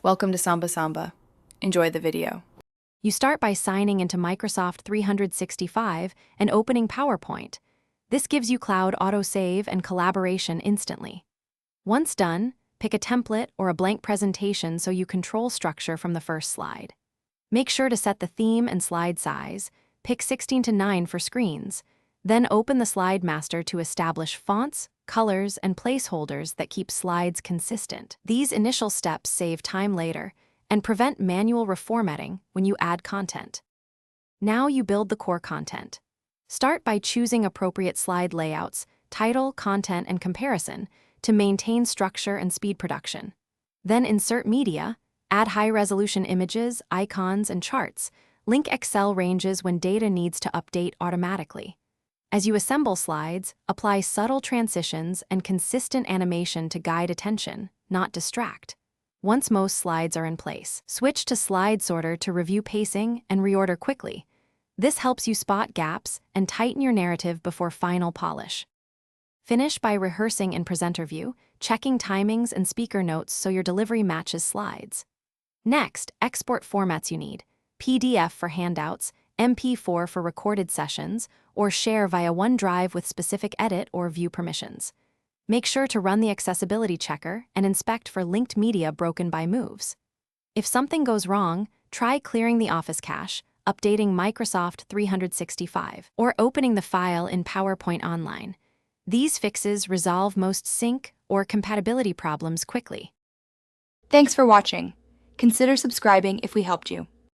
Welcome to Samba Samba. Enjoy the video. You start by signing into Microsoft 365 and opening PowerPoint. This gives you cloud autosave and collaboration instantly. Once done, pick a template or a blank presentation so you control structure from the first slide. Make sure to set the theme and slide size. Pick 16:9 for screens. Then open the Slide Master to establish fonts, colors, and placeholders that keep slides consistent. These initial steps save time later and prevent manual reformatting when you add content. Now you build the core content. Start by choosing appropriate slide layouts, title, content, and comparison to maintain structure and speed production. Then insert media, add high-resolution images, icons, and charts. Link Excel ranges when data needs to update automatically. As you assemble slides, apply subtle transitions and consistent animation to guide attention, not distract. Once most slides are in place, switch to Slide Sorter to review pacing and reorder quickly. This helps you spot gaps and tighten your narrative before final polish. Finish by rehearsing in presenter view, checking timings and speaker notes so your delivery matches slides. Next, export formats you need: PDF for handouts, MP4 for recorded sessions, or share via OneDrive with specific edit or view permissions. Make sure to run the accessibility checker and inspect for linked media broken by moves. If something goes wrong, try clearing the Office cache, updating Microsoft 365, or opening the file in PowerPoint Online. These fixes resolve most sync or compatibility problems quickly. Thanks for watching. Consider subscribing if we helped you.